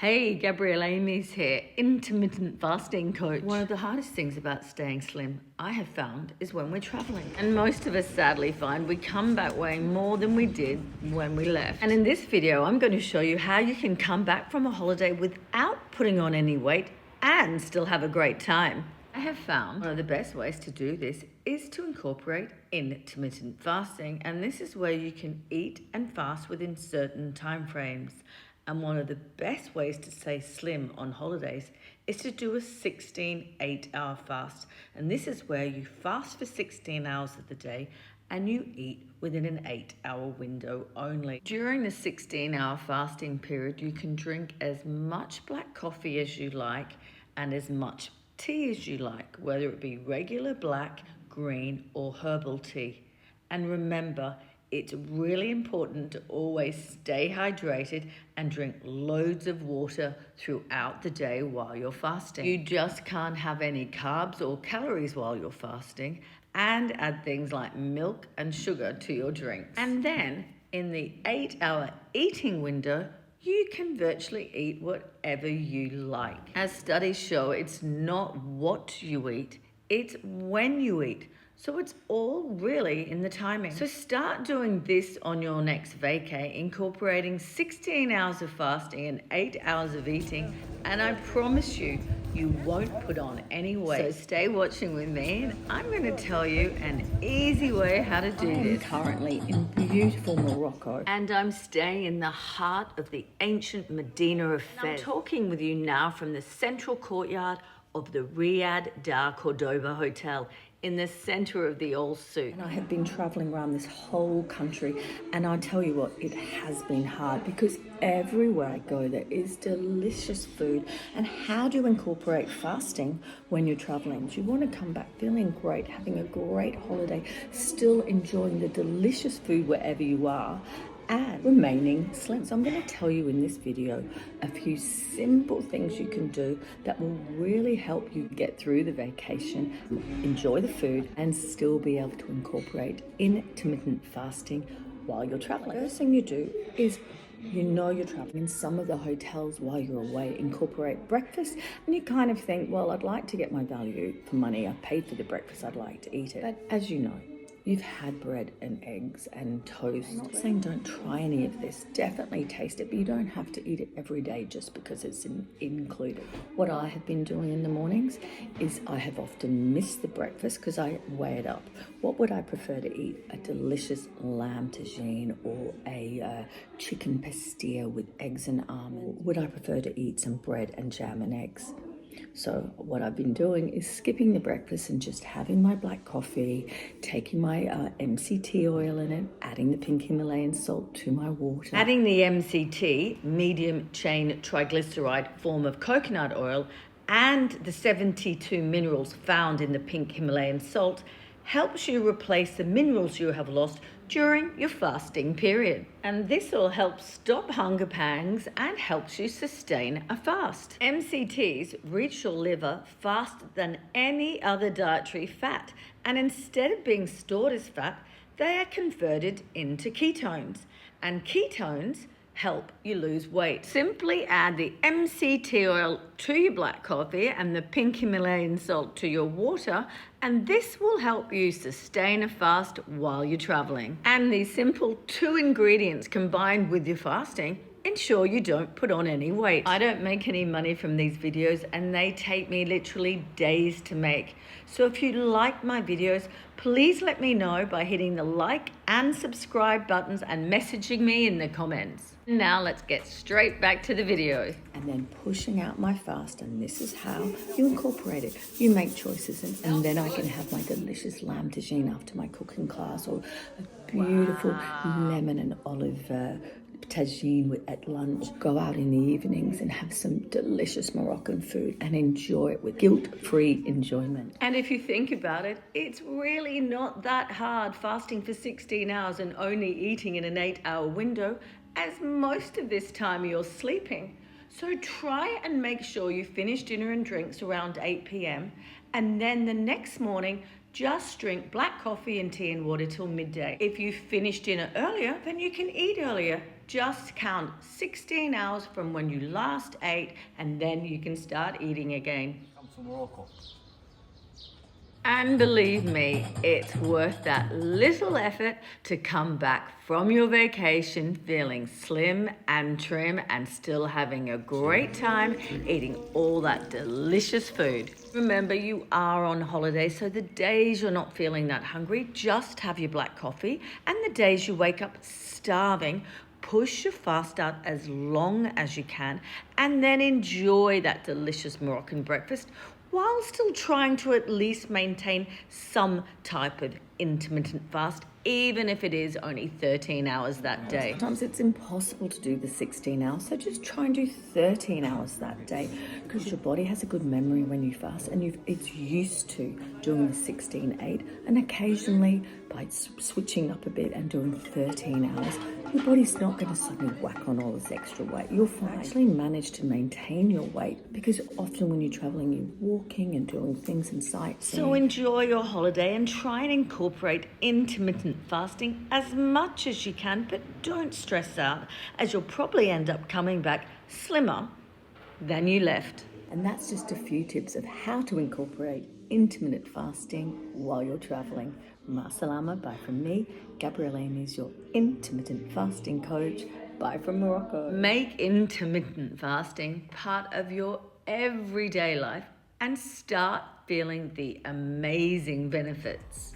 Hey, Gabrielle Amies here, intermittent fasting coach. One of the hardest things about staying slim, I have found, is when we're traveling. And most of us sadly find we come back weighing more than we did when we left. And in this video, I'm going to show you how you can come back from a holiday without putting on any weight and still have a great time. I have found one of the best ways to do this is to incorporate intermittent fasting. And this is where you can eat and fast within certain time frames. And one of the best ways to stay slim on holidays is to do a 16 8-hour fast. And this is where you fast for 16 hours of the day and you eat within an 8-hour window only. During the 16-hour fasting period, you can drink as much black coffee as you like and as much tea as you like, whether it be regular black, green, or herbal tea. And remember, it's really important to always stay hydrated and drink loads of water throughout the day while you're fasting. You just can't have any carbs or calories while you're fasting, and add things like milk and sugar to your drinks. And then in the 8-hour eating window, you can virtually eat whatever you like. As studies show, it's not what you eat, it's when you eat. So it's all really in the timing. So start doing this on your next vacay, incorporating 16 hours of fasting and 8 hours of eating, and I promise you, you won't put on any weight. So stay watching with me, and I'm going to tell you an easy way how to do this. I'm currently in beautiful Morocco. And I'm staying in the heart of the ancient Medina Fez. I'm talking with you now from the central courtyard of the Riad da Cordoba Hotel in the center of the old souk. And I have been traveling around this whole country, and I tell you what, it has been hard because everywhere I go there is delicious food. And how do you incorporate fasting when you're traveling? Do you want to come back feeling great, having a great holiday, still enjoying the delicious food wherever you are, and remaining slim? So I'm going to tell you in this video a few simple things you can do that will really help you get through the vacation, enjoy the food, and still be able to incorporate intermittent fasting while you're traveling. The first thing you do is, you know you're traveling in some of the hotels while you're away, incorporate breakfast, and you kind of think, well, I'd like to get my value for money. I paid for the breakfast, I'd like to eat it. But as you know, you've had bread and eggs and toast. I'm not saying don't try any of this. Definitely taste it, but you don't have to eat it every day just because it's included. What I have been doing in the mornings is I have often missed the breakfast because I weigh it up. What would I prefer to eat? A delicious lamb tagine or a chicken pastilla with eggs and almonds? Would I prefer to eat some bread and jam and eggs? So what I've been doing is skipping the breakfast and just having my black coffee, taking my MCT oil in it, adding the pink Himalayan salt to my water. Adding the MCT, medium chain triglyceride form of coconut oil, and the 72 minerals found in the pink Himalayan salt helps you replace the minerals you have lost during your fasting period. And this will help stop hunger pangs and helps you sustain a fast. MCTs reach your liver faster than any other dietary fat, and instead of being stored as fat, they are converted into ketones. And ketones help you lose weight. Simply add the MCT oil to your black coffee and the pink Himalayan salt to your water, and this will help you sustain a fast while you're traveling. And these simple 2 ingredients combined with your fasting ensure you don't put on any weight. I don't make any money from these videos, and they take me literally days to make. So if you like my videos, please let me know by hitting the like and subscribe buttons and messaging me in the comments. Now let's get straight back to the video. And then pushing out my fast, and this is how you incorporate it. You make choices, and then I can have my delicious lamb tagine after my cooking class, or a beautiful lemon and olive tagine at lunch. Go out in the evenings and have some delicious Moroccan food and enjoy it with guilt-free enjoyment. And if you think about it, it's really not that hard fasting for 16 hours and only eating in an 8-hour window, as most of this time you're sleeping. So try and make sure you finish dinner and drinks around 8 p.m. and then the next morning just drink black coffee and tea and water till midday. If you finish dinner earlier, then you can eat earlier. Just count 16 hours from when you last ate, and then you can start eating again. Come from Morocco. And believe me, it's worth that little effort to come back from your vacation feeling slim and trim and still having a great time eating all that delicious food. Remember, you are on holiday, so the days you're not feeling that hungry, just have your black coffee. And the days you wake up starving, push your fast out as long as you can and then enjoy that delicious Moroccan breakfast while still trying to at least maintain some type of intermittent fast, even if it is only 13 hours that day. Sometimes it's impossible to do the 16 hours, so just try and do 13 hours that day, because your body has a good memory when you fast, and it's used to doing the 16-8, and occasionally by switching up a bit and doing 13 hours, your body's not going to suddenly whack on all this extra weight. You'll actually manage to maintain your weight, because often when you're traveling, you're walking and doing things and sightseeing. So enjoy your holiday and try and incorporate intermittent fasting as much as you can, but don't stress out, as you'll probably end up coming back slimmer than you left. And that's just a few tips of how to incorporate intermittent fasting while you're traveling. Ma salama, bye from me, Gabrielle Amies, your intermittent fasting coach. Bye from Morocco. Make intermittent fasting part of your everyday life and start feeling the amazing benefits.